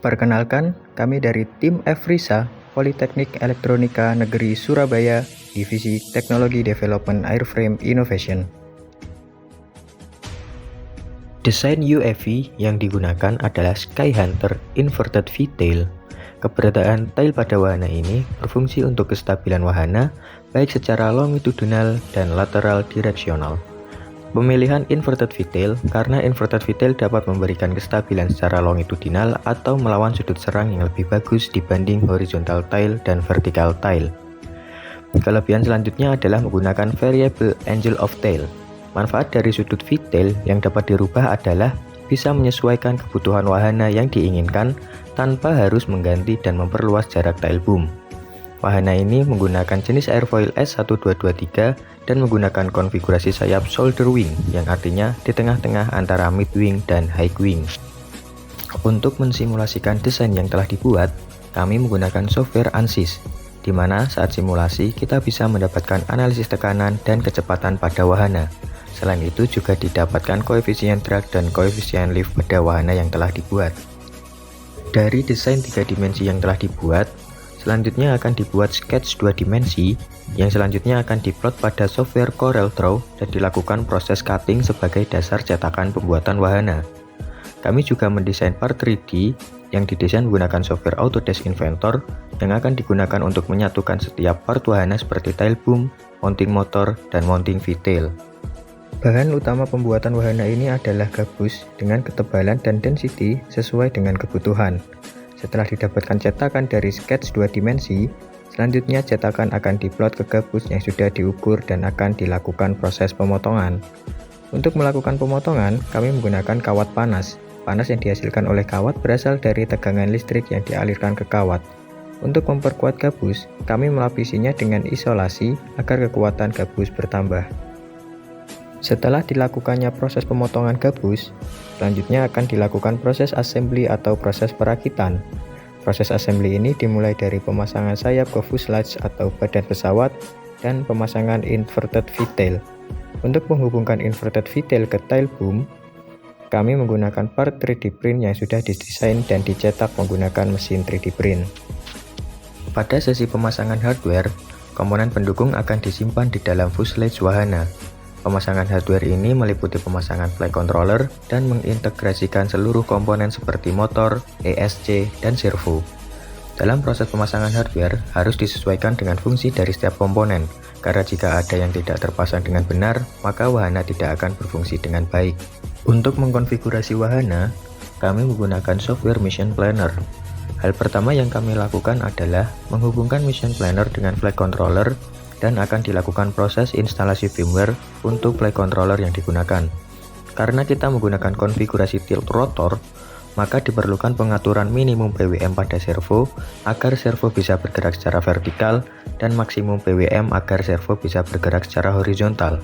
Perkenalkan, kami dari tim Efrisa, Politeknik Elektronika Negeri Surabaya, Divisi Teknologi Development Airframe Innovation. Desain UAV yang digunakan adalah Skyhunter Inverted V-tail. Keberadaan tail pada wahana ini berfungsi untuk kestabilan wahana, baik secara longitudinal dan lateral direksional. Pemilihan inverted V-tail karena inverted V-tail dapat memberikan kestabilan secara longitudinal atau melawan sudut serang yang lebih bagus dibanding horizontal tail dan vertical tail. Kelebihan selanjutnya adalah menggunakan variable angle of tail. Manfaat dari sudut V-tail yang dapat dirubah adalah bisa menyesuaikan kebutuhan wahana yang diinginkan tanpa harus mengganti dan memperluas jarak tail boom. Wahana ini menggunakan jenis airfoil S1223 dan menggunakan konfigurasi sayap shoulder wing yang artinya di tengah-tengah antara mid wing dan high wing. Untuk mensimulasikan desain yang telah dibuat, kami menggunakan software ANSYS, di mana saat simulasi kita bisa mendapatkan analisis tekanan dan kecepatan pada wahana. Selain itu juga didapatkan koefisien drag dan koefisien lift pada wahana yang telah dibuat. Dari desain 3 dimensi yang telah dibuat, selanjutnya akan dibuat sketch 2 dimensi yang selanjutnya akan diplot pada software CorelDRAW dan dilakukan proses cutting sebagai dasar cetakan pembuatan wahana. Kami juga mendesain part 3D yang didesain menggunakan software Autodesk Inventor yang akan digunakan untuk menyatukan setiap part wahana seperti tail boom, mounting motor, dan mounting V-tail. Bahan utama pembuatan wahana ini adalah gabus dengan ketebalan dan density sesuai dengan kebutuhan. Setelah didapatkan cetakan dari sketch 2 dimensi, selanjutnya cetakan akan diplot ke gabus yang sudah diukur dan akan dilakukan proses pemotongan. Untuk melakukan pemotongan, kami menggunakan kawat panas. Panas yang dihasilkan oleh kawat berasal dari tegangan listrik yang dialirkan ke kawat. Untuk memperkuat gabus, kami melapisinya dengan isolasi agar kekuatan gabus bertambah. Setelah dilakukannya proses pemotongan gabus, selanjutnya akan dilakukan proses assembly atau proses perakitan. Proses assembly ini dimulai dari pemasangan sayap ke fuselage atau badan pesawat dan pemasangan inverted V-tail. Untuk menghubungkan inverted V-tail ke tail boom, kami menggunakan part 3D print yang sudah didesain dan dicetak menggunakan mesin 3D print. Pada sesi pemasangan hardware, komponen pendukung akan disimpan di dalam fuselage wahana. Pemasangan hardware ini meliputi pemasangan flight controller dan mengintegrasikan seluruh komponen seperti motor, ESC, dan servo. Dalam proses pemasangan hardware harus disesuaikan dengan fungsi dari setiap komponen, karena jika ada yang tidak terpasang dengan benar, maka wahana tidak akan berfungsi dengan baik. Untuk mengkonfigurasi wahana, kami menggunakan software Mission Planner. Hal pertama yang kami lakukan adalah menghubungkan Mission Planner dengan flight controller dan akan dilakukan proses instalasi firmware untuk flight controller yang digunakan. Karena kita menggunakan konfigurasi tilt rotor, maka diperlukan pengaturan minimum PWM pada servo agar servo bisa bergerak secara vertikal dan maksimum PWM agar servo bisa bergerak secara horizontal.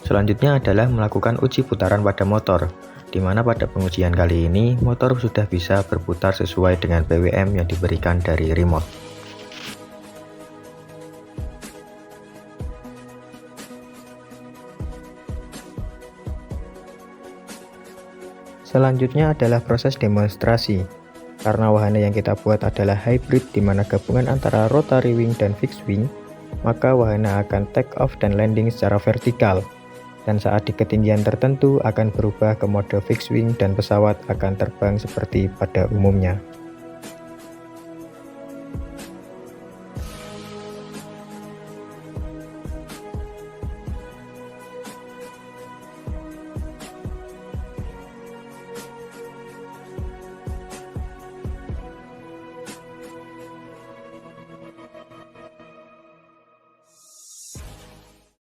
Selanjutnya adalah melakukan uji putaran pada motor, di mana pada pengujian kali ini motor sudah bisa berputar sesuai dengan PWM yang diberikan dari remote. Selanjutnya adalah proses demonstrasi. Karena wahana yang kita buat adalah hybrid di mana gabungan antara rotary wing dan fixed wing, maka wahana akan take off dan landing secara vertikal. Dan saat di ketinggian tertentu akan berubah ke mode fixed wing dan pesawat akan terbang seperti pada umumnya.